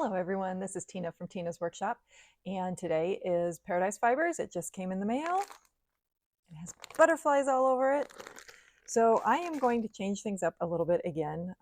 Hello everyone, this is Tina from Tina's Workshop, and today is Paradise Fibers. It just came in the mail. It has butterflies all over it. So I am going to change things up a little bit again.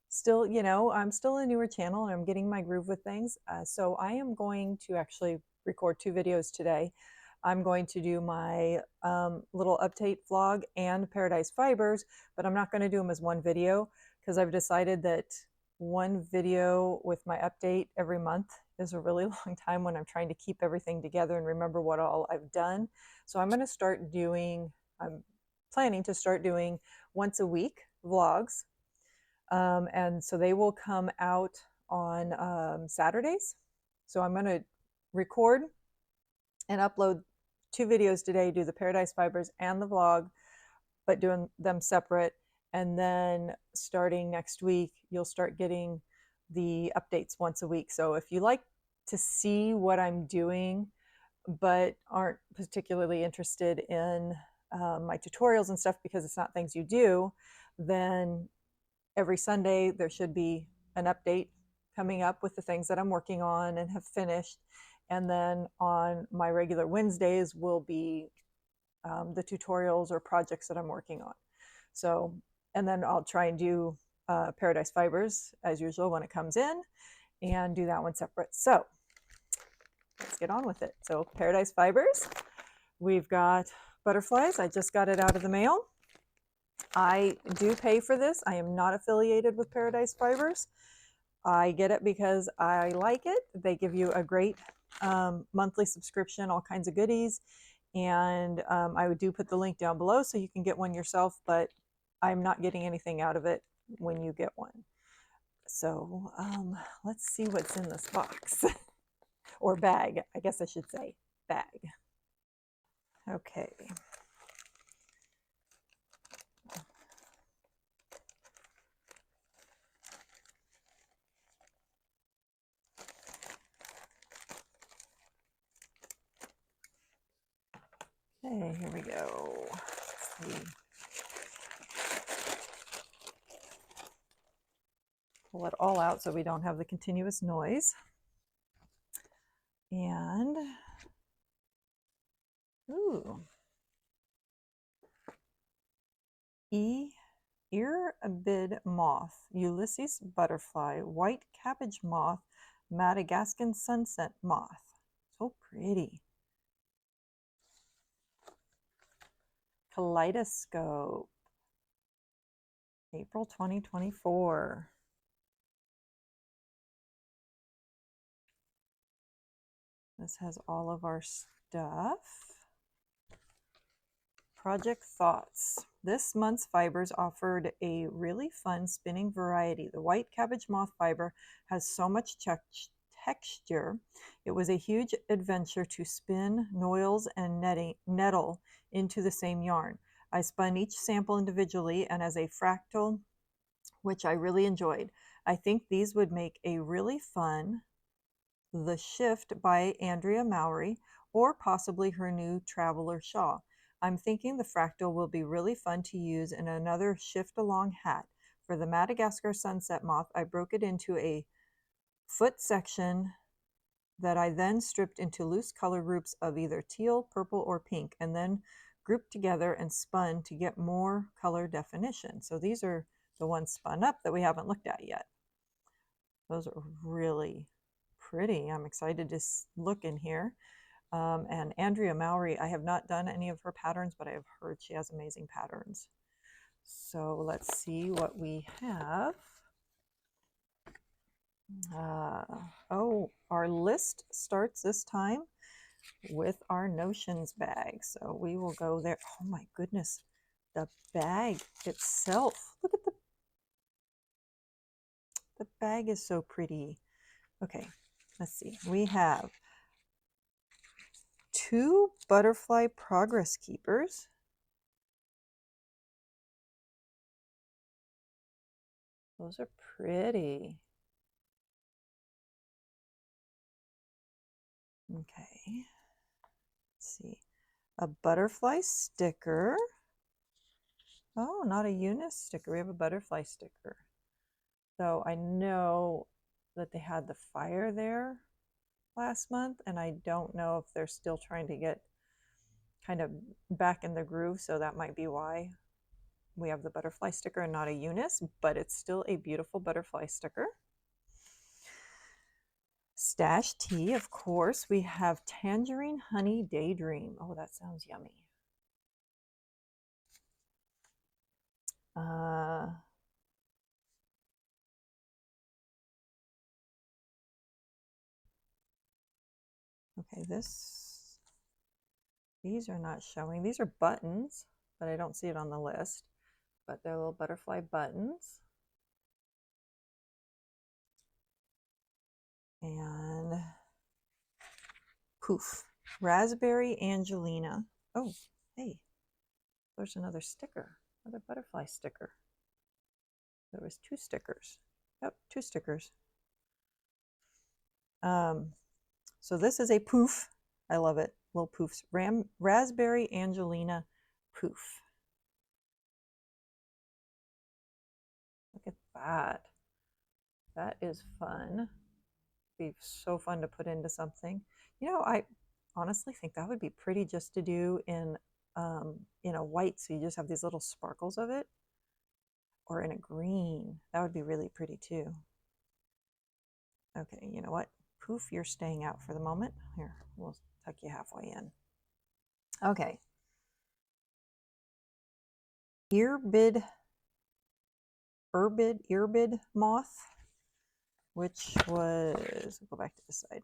Still, I'm still a newer channel and I'm getting my groove with things. So I am going to actually record 2 videos today. I'm going to do my little update vlog and Paradise Fibers, but I'm not going to do them as one video because I've decided that one video with my update every month is a really long time when I'm trying to keep everything together and remember what all I've done. So I'm planning to start doing once a week vlogs. And so they will come out on Saturdays. So I'm going to record and upload 2 videos today, do the Paradise Fibers and the vlog, but doing them separate. And then starting next week, you'll start getting the updates once a week. So if you like to see what I'm doing, but aren't particularly interested in my tutorials and stuff because it's not things you do, then every Sunday there should be an update coming up with the things that I'm working on and have finished. And then on my regular Wednesdays will be the tutorials or projects that I'm working on. So, and then I'll try and do Paradise Fibers as usual when it comes in and do that one separate. So let's get on with it. So Paradise Fibers, we've got butterflies. I just got it out of the mail. I do pay for this. I am not affiliated with Paradise Fibers. I get it because I like it. They give you a great monthly subscription, all kinds of goodies. And I do put the link down below so you can get one yourself, but I'm not getting anything out of it when you get one. So let's see what's in this box or bag. I guess I should say bag. Okay. Okay, here we go. Let's see. Pull it all out so we don't have the continuous noise. And, ooh, earbid moth, Ulysses butterfly, white cabbage moth, Madagascan sunset moth. So pretty. Kaleidoscope, April 2024. This has all of our stuff. Project Thoughts. This month's fibers offered a really fun spinning variety. The white cabbage moth fiber has so much texture. It was a huge adventure to spin noils and nettle into the same yarn. I spun each sample individually and as a fractal, which I really enjoyed. I think these would make a really fun The Shift by Andrea Mowry, or possibly her new Traveler Shaw. I'm thinking the fractal will be really fun to use in another shift along hat. For the Madagascar sunset moth, I broke it into a foot section that I then stripped into loose color groups of either teal, purple, or pink, and then grouped together and spun to get more color definition. So these are the ones spun up that we haven't looked at yet. Those are really pretty. I'm excited to look in here. And Andrea Mowry, I have not done any of her patterns, but I have heard she has amazing patterns. So let's see what we have. Oh, our list starts this time with our Notions bag. So we will go there. Oh my goodness, the bag itself. Look at the bag is so pretty. Okay, let's see. We have 2 butterfly progress keepers. Those are pretty. Okay, let's see. A butterfly sticker. Oh, not a Eunice sticker. We have a butterfly sticker. So I know that they had the fire there last month, and I don't know if they're still trying to get kind of back in the groove, so that might be why we have the butterfly sticker and not a Eunice, but it's still a beautiful butterfly sticker. Stash tea, of course. We have Tangerine Honey Daydream. Oh, that sounds yummy. Okay, these are not showing. These are buttons, but I don't see it on the list. But they're little butterfly buttons. And poof, Raspberry Angelina. Oh, hey, there's another sticker, another butterfly sticker. There was 2 stickers. Yep, 2 stickers. So this is a poof. I love it. Little poofs. Raspberry Angelina poof. Look at that. That is fun. Be so fun to put into something. You know, I honestly think that would be pretty just to do in a white, so you just have these little sparkles of it, or in a green. That would be really pretty too. Okay, you know what? Poof, you're staying out for the moment. Here, we'll tuck you halfway in. Okay. Earbid moth, which was, go back to this side,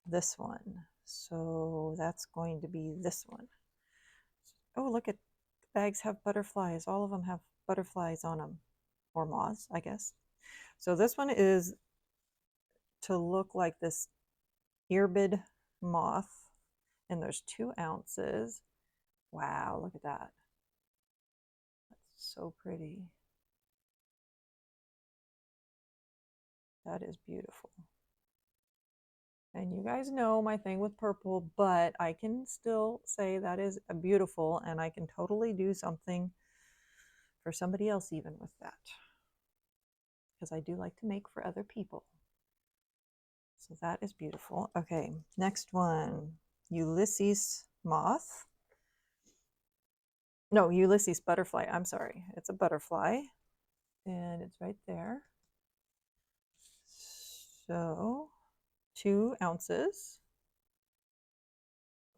this one. So that's going to be this one. Oh, look at the bags have butterflies. All of them have butterflies on them, or moths, I guess. So this one is to look like this earbid moth, and there's 2 ounces. Wow, look at that. That's so pretty. That is beautiful. And you guys know my thing with purple, but I can still say that is a beautiful, and I can totally do something for somebody else even with that, because I do like to make for other people. So that is beautiful. Okay, next one, Ulysses moth. No, Ulysses butterfly. I'm sorry. It's a butterfly, and it's right there. So 2 ounces.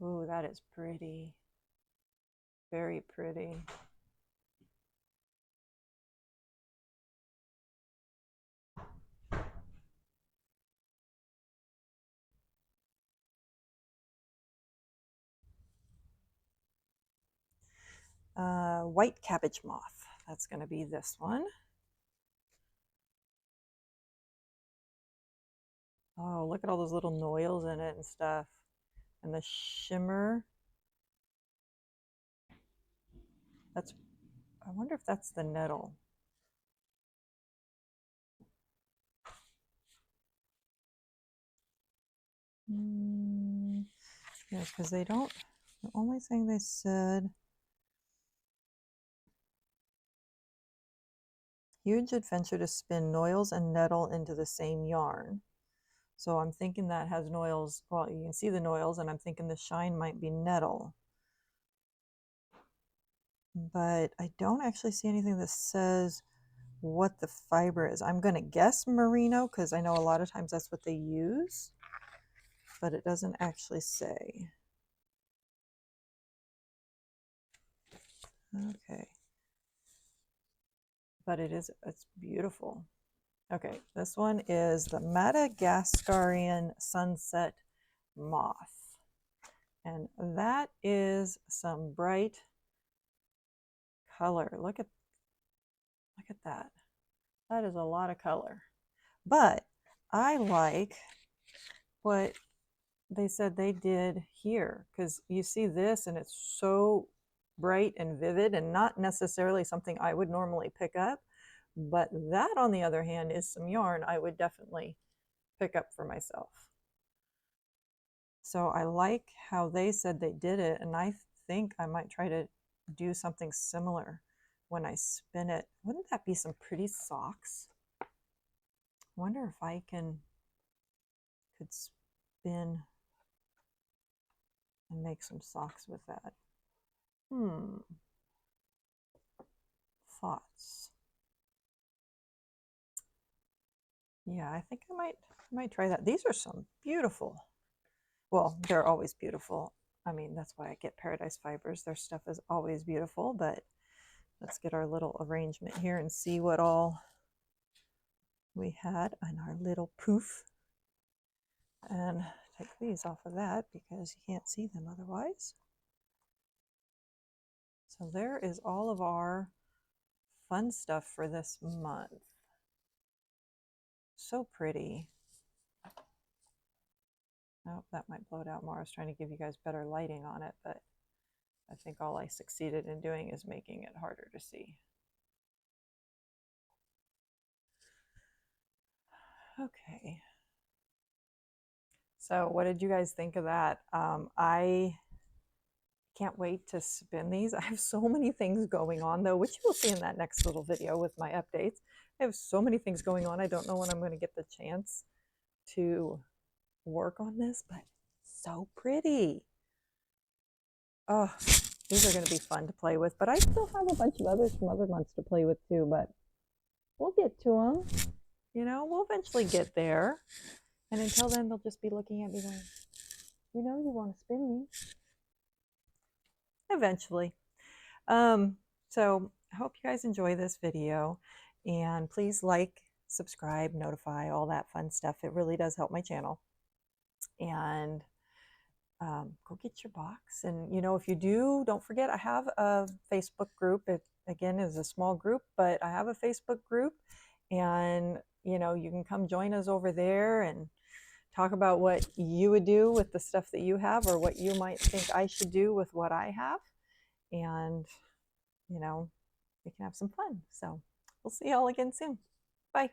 Ooh, that is pretty. Very pretty. White cabbage moth. That's going to be this one. Oh, look at all those little noils in it and stuff. And the shimmer. That's, I wonder if that's the nettle. Yes, because they don't, the only thing they said, huge adventure to spin noils and nettle into the same yarn. So I'm thinking that has noils. Well, you can see the noils, and I'm thinking the shine might be nettle. But I don't actually see anything that says what the fiber is. I'm going to guess merino, because I know a lot of times that's what they use, but it doesn't actually say. Okay. But it's beautiful. Okay, this one is the Madagascarian Sunset Moth. And that is some bright color. Look at that. That is a lot of color. But I like what they said they did here, because you see this and it's so bright and vivid and not necessarily something I would normally pick up. But that, on the other hand, is some yarn I would definitely pick up for myself. So I like how they said they did it, and I think I might try to do something similar when I spin it. Wouldn't that be some pretty socks? wonder if I could spin and make some socks with that. Thoughts. Yeah, I think I might try that. These are some beautiful. Well, they're always beautiful. I mean, that's why I get Paradise Fibers. Their stuff is always beautiful, but let's get our little arrangement here and see what all we had on our little poof. And take these off of that because you can't see them otherwise. So there is all of our fun stuff for this month. So pretty. Oh, that might blow it out more. I was trying to give you guys better lighting on it, but I think all I succeeded in doing is making it harder to see. Okay. So what did you guys think of that? I can't wait to spin these. I have so many things going on though, which you will see in that next little video with my updates. I have so many things going on. I don't know when I'm going to get the chance to work on this, but so pretty. Oh, these are going to be fun to play with, but I still have a bunch of others from other months to play with too, but we'll get to them. You know, we'll eventually get there. And until then, they'll just be looking at me going, you know, you want to spin me. Eventually. So I hope you guys enjoy this video, and please like, subscribe, notify, all that fun stuff. It really does help my channel. And go get your box. And, you know, if you do, don't forget, I have a Facebook group. It, again, is a small group, but I have a Facebook group. And, you know, you can come join us over there and talk about what you would do with the stuff that you have, or what you might think I should do with what I have. And, you know, we can have some fun. So we'll see y'all again soon. Bye.